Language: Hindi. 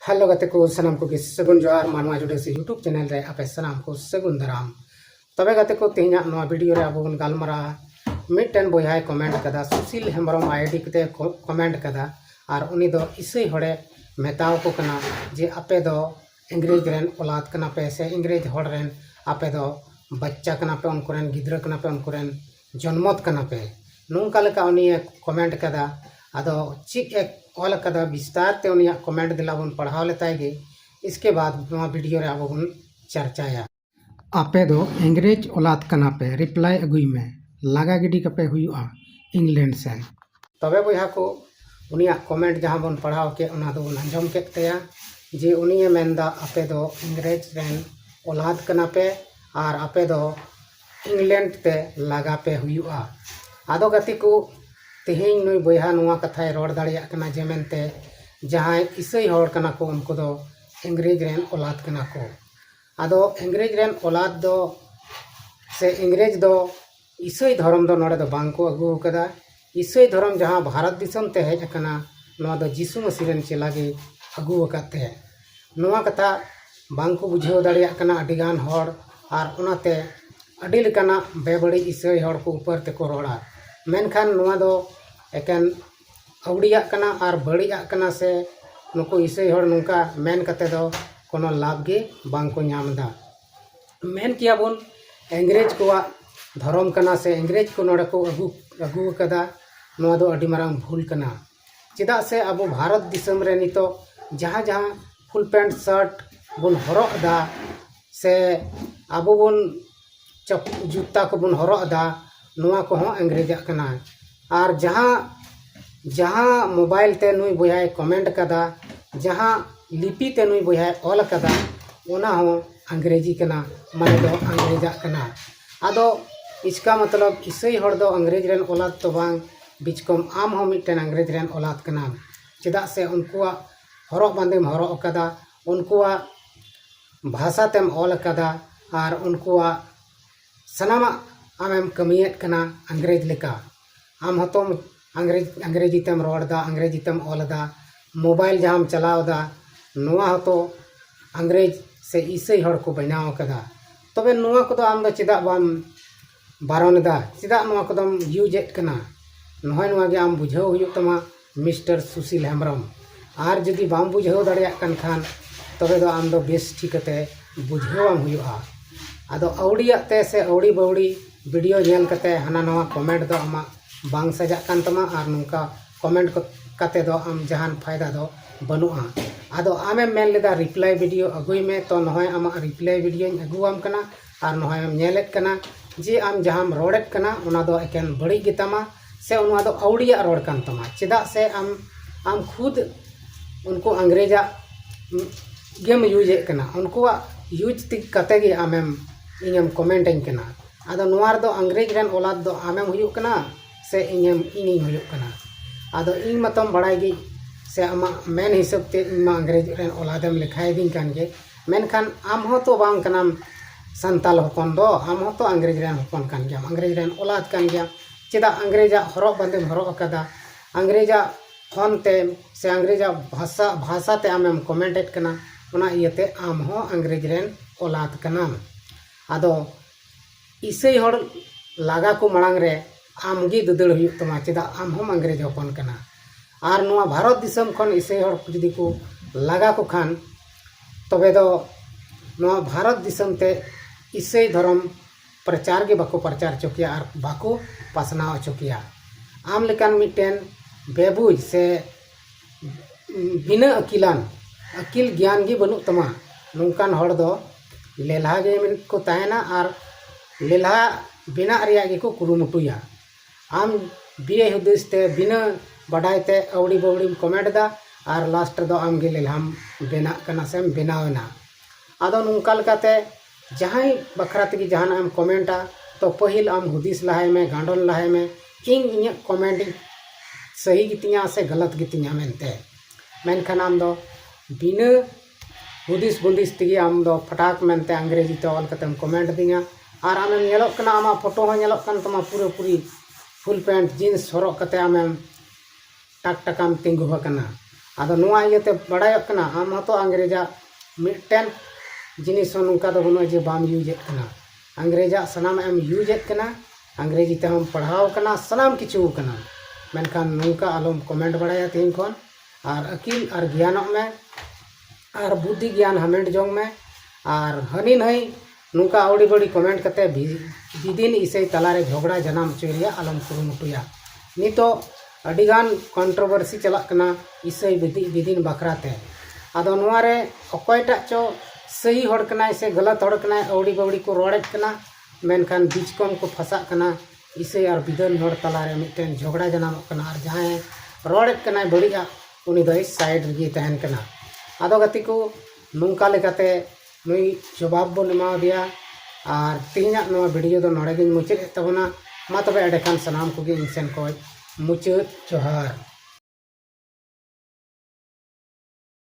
हेलो गते को सनाम को सगुन जोहार मानवा जुड़े से यूट्यूब चैनल रे आपे सनाम को सगुन दाराम तबे गते को तेहना नवा वीडियो रे अब गालमारा मिटन बोहाय कमेंट कदा सुशील हेम्ब्रम आईडी कते कमेंट कदा और उनी दो इसई हड़े मेताव को कना जे आपे दो अंग्रेज रेन औलाद कना पे से अंग्रेज हड़ रेन आपे दो बच्चा कना पे उनकुरेन गिद्रा कना पे उनकुरेन जन्मत कना पे नोंका लेका उनी कमेंट कदा आदो चिक एक ऑल कदा विस्तार ते उनिया कमेंट दिला बन पढ़ाव लेतागे। इसके बाद नवा वीडियो रे अब बन चर्चाया आपे दो अंग्रेज औलाद कना पे रिप्लाई अगुई में लगा गिडी कपे हुआ इंग्लैंड से तबे बहा को उनिया कमेंट जहां बन पढ़ाव के उना दो अंजम के तया जे उनिया मेंदा आपे दो अंग्रेज रेन औलाद कना पे और आपे दो इंग्लैंड ते लगा पे हुआ आदो गति को तेहें नुई बहा नुआ कथाय रोड दाड़िया कना जे मेनते जहां इसई हड़ कना को उनको दो अंग्रेज रेन औलाद कना को आदो अंग्रेज रेन औलाद दो से अंग्रेज दो इसई धर्म दो नोड़े दो बांग को अगू कदा इसई धर्म जहां भारत दिसम ते हेज कना नोआ दो यीशु मसीह रेन चेलागे अगू कते नोआ कथा बांग को बुझाव दाड़िया कना अडिगान हड़ और उनाते अडी लेकाना बेबड़ी इसई हड़ को ऊपर ते को रोड़ा मेनखान नोआ दो एकेन अवड़िया कना और बड़िया कना से नुको इसई हड़ नुका मेन कते दो कोनो लाभ गे बांग को नामदा मेन किया बन अंग्रेज को धर्म कना से अंग्रेज को नोड़े को अगू कदा नोआ दो अडी मारांग भूल कना चेदा से अब भारत दिसम रे नितो जहां जहां फुल पैंट शर्ट बन हरदा से अब बन जूता को बन हरदा नोआ को अंग्रेजा कना और जहां जहां मोबाइल ते नुई बहाय कमेंट कदा जहां लिपि ते नुई बहाय ऑल कदा ओना हो अंग्रेजी कना माने दो अंग्रेजा कना आदो इसका मतलब इसई हड़ दो अंग्रेज रेन औलाद तो बांग बिचकम आम हो मिटन अंग्रेज रेन औलाद कना चेदा से उनकुआ हरक बांदेम हरक कदा उनकुआ भाषा तेम ऑल कदा और उनकुआ सनामा आमेम कमियत कना अंग्रेज लेका आम हतोम अंग्रेजी तेम रोड़दा अंग्रेजी तेम ऑलदा मोबाइल जहां चलावदा नोआ हतो अंग्रेज से इसई हड़ को बनाव कदा तबे नोआ को आम दो चेदा बाम बारनदा चेदा नोआ को यूजेट कना नोय नोआ गे आम बुझाव हुयुग तमा मिस्टर सुशील हेम्ब्रम और जदि बाम बुझाव दाड़िया कन खान तबे दो आम दो बेस ठीकते बुझावाम हुयुगा आदो अवड़िया ते से अवड़ी बवड़ी वीडियो नेल कते हाना नवा कमेंट दो आमा बांग सजा कान तमा और नुका कमेंट कते दो आम जहान फायदा दो बनुआ आदो आमे मेन लेदा रिप्लाई वीडियो अगुई में तो नहय आमा रिप्लाई वीडियो अगुआम कना और नहय आम नेलेत कना जे आम जहाम रोड़ेत कना उना दो एकेन बड़ी गितामा से उना दो अवड़िया रोड़ कान तमा चेदा से आम खुद उनको अंग्रेजा गेम यूजे कना उनको यूज कते गे आमेम इनम कमेंट कना आदो नोआर दो अंग्रेज रेन औलाद दो आमेम हुयुग कना से इनम इनी हुयुग कना आदो इन मतम बड़ाई गे से आमा मेन हिसाब ते इमा अंग्रेज रेन औलादम लिखाई दिन कान गे मेनखान आम हो तो बांग कनाम संताल हपन दो आम हो तो अंग्रेज रेन हपन कान गया अंग्रेज रेन औलाद कान गया चेदा अंग्रेजा हरक बांदेम हरक कदा अंग्रेजा फोन ते से अंग्रेजा भाषा ते आमेम कमेंटेड कना उना इयते आम हो अंग्रेज रेन औलाद कना आदो इसई हड़ लागा को मांग रे आमगे ददड़ हुयुग तमा चेदा आम हम अंग्रेज हपन कना और नुआ भारत दिसम खन इसई हड़ जदि को लागा को खान तबे दो नुआ भारत दिसम ते इसई धर्म प्रचार के बाको प्रचार चुकिया और बाको पासनाव चुकिया आम लेकान मिटेन बेबुज से बिना अकिलान अकिल ज्ञान गे बनु तमा नुकान हड़ दो लेल्हा गे को तायना और लेल्हा बिना रिया गे को कुरुमुटुया आम बिए हुदिस ते बिना बडायते अवड़ी बवड़ी कमेंट दा और लास्ट दो आम गे लेल्हाम बेना कना सेम बेनावना आदो नुका लकाते जहां बखरा तगी जहां आम कमेंटा तो पहिल आम हुदिस लहाय में गांडोन लहाय में इन कमेंट सही गितिया से गलत गितिया मेनते मेनखान आम दो बिना हुदिस बुंदिस तगी आम दो फटाक मेनते अंग्रेजी ते ऑल कतेम कमेंट दिया और आमेम नेलोक कना आमा फोटो हो नेलोक कन तमा पूरे फुल पैंट जीन्स हरक कते आमेम टाक टाकाम तिंगु कना आदो नुआ इयते बड़ायोग कना आम हतो अंग्रेजा मिटन जिनिस नुका दो बनो जे बाम यूजेट कना अंग्रेजा सनाम एम यूजेट कना अंग्रेजी ते हम पढ़ाव कना सनाम किछु कना मेनखान नुका आलम कमेंट बड़ाया तीन खन और अकिल और ज्ञानों में और बुद्धि ज्ञान हमें जोंग में और हनी नहीं नुका अवड़ी बड़ी कमेंट करते विदिन इसे तलारे झगड़ा जनाम चुरिया आलम कुरुमुटुया नितो अडिगान कंट्रोवर्सी चलना इसे विदिन बखराते आदो नुआरे अकोयटा चो सही हड़कना से गलत हड़कना अवड़ी बवड़ी को रोड़ेज कना मेनखान बीच कम को फंसा कना इसे और विदन हड़ तलारे मिटन झगड़ा जनाम कना और जहां रोड़ेज कना बड़िया उनी दो साइड रे तहन कना आदो गति को नुका लेकाते नुई जवाब बन एमा दिया और तीना नो वीडियो दो नोड़े गिन मुचाद तबना मा तबे एडेखान सनाम को गे इन सेन को मुचाद जोहार।